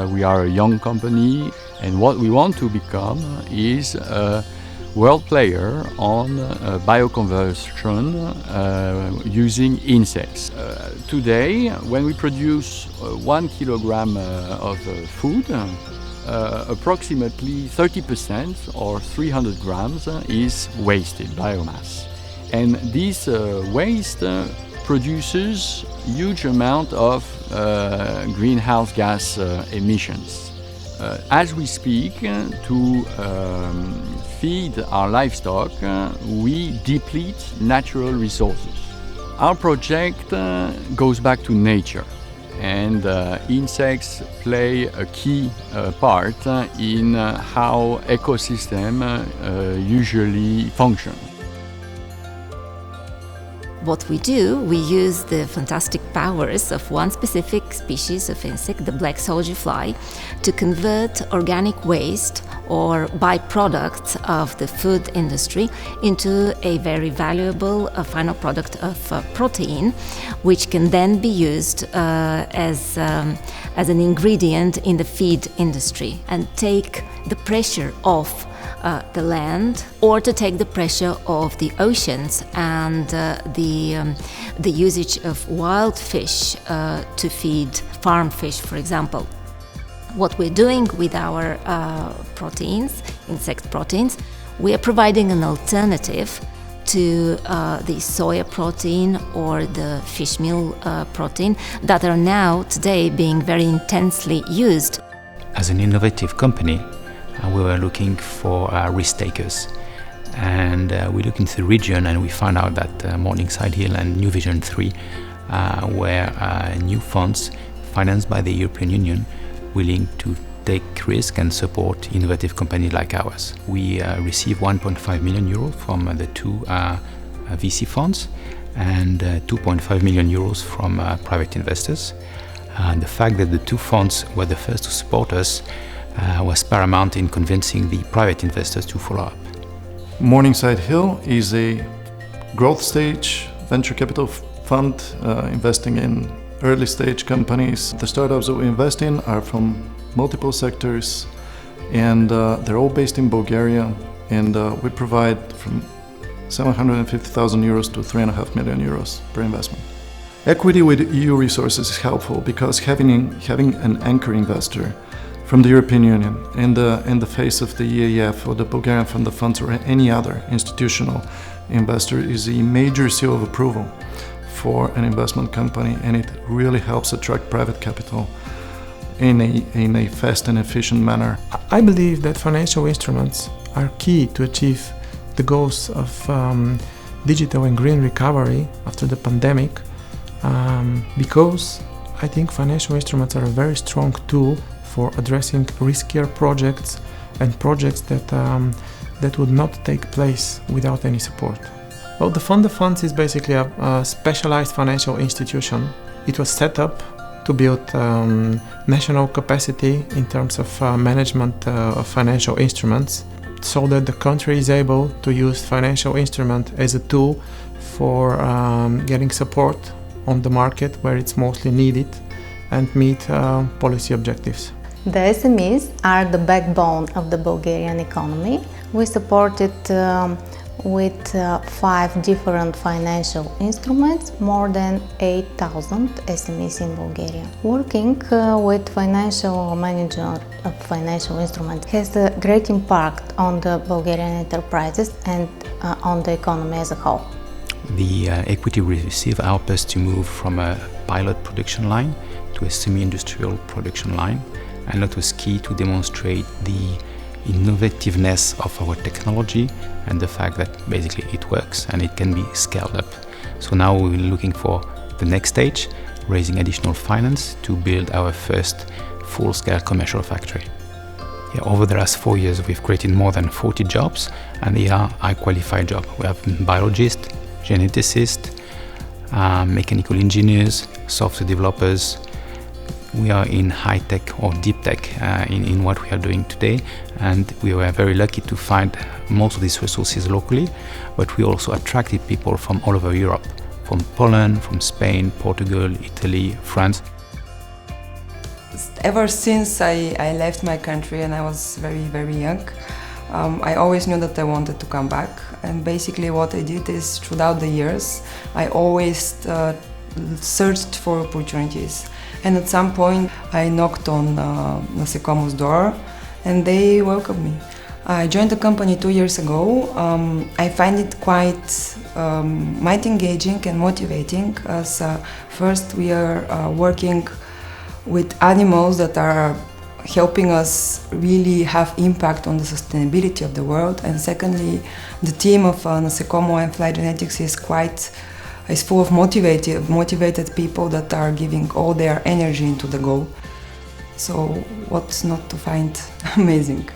We are a young company, and what we want to become is a world player on bioconversion using insects. Today, when we produce 1 kilogram of food, approximately 30% or 300 grams is wasted biomass. And this waste produces huge amount of greenhouse gas emissions. As we speak, to feed our livestock, we deplete natural resources. Our project goes back to nature, and insects play a key part in how ecosystem usually function. What we do, we use the fantastic powers of one specific species of insect, the black soldier fly, to convert organic waste or byproducts of the food industry into a very valuable final product of protein, which can then be used as an ingredient in the feed industry and take the pressure off the land, or to take the pressure of the oceans and the usage of wild fish to feed farm fish, for example. What we're doing with our proteins, insect proteins, we are providing an alternative to the soya protein or the fish meal protein that are now today being very intensely used. As an innovative company, we were looking for risk takers, and we looked into the region and we found out that Morningside Hill and New Vision 3 were new funds financed by the European Union willing to take risk and support innovative companies like ours. We received 1.5 million euros from the two VC funds and 2.5 million euros from private investors. The fact that the two funds were the first to support us was paramount in convincing the private investors to follow up. Morningside Hill is a growth stage venture capital fund investing in early stage companies. The startups that we invest in are from multiple sectors, and they're all based in Bulgaria, and we provide from 750,000 euros to 3.5 million euros per investment. Equity with EU resources is helpful because having an anchor investor from the European Union in the face of the EAF or the Bulgarian Fund of Funds or any other institutional investor is a major seal of approval for an investment company, and it really helps attract private capital in a fast and efficient manner. I believe that financial instruments are key to achieve the goals of digital and green recovery after the pandemic, because I think financial instruments are a very strong tool for addressing riskier projects and projects that would not take place without any support. Well, the Fund of Funds is basically a specialized financial institution. It was set up to build national capacity in terms of management of financial instruments, so that the country is able to use financial instrument as a tool for getting support on the market where it's mostly needed and meet policy objectives. The SMEs are the backbone of the Bulgarian economy. We support it with 5 different financial instruments, more than 8,000 SMEs in Bulgaria. Working with financial manager of financial instruments has a great impact on the Bulgarian enterprises and on the economy as a whole. The equity we receive helps us to move from a pilot production line to a semi-industrial production line, and that was key to demonstrate the innovativeness of our technology and the fact that basically it works and it can be scaled up. So now we're looking for the next stage, raising additional finance to build our first full-scale commercial factory. Over the last 4 years we've created more than 40 jobs, and they are high-qualified jobs. We have biologists, geneticists, mechanical engineers, software developers. We are in high-tech or deep tech in what we are doing today, and we were very lucky to find most of these resources locally, but we also attracted people from all over Europe, from Poland, from Spain, Portugal, Italy, France. Ever since I left my country and I was very, very young, I always knew that I wanted to come back. And basically what I did is, throughout the years, I always searched for opportunities. And at some point I knocked on Nasekomo's door and they welcomed me. I joined the company 2 years ago. I find it quite engaging and motivating, as first we are working with animals that are helping us really have impact on the sustainability of the world, and secondly, the team of Nasekomo and Fly Genetics is full of motivated people that are giving all their energy into the goal. So what's not to find amazing?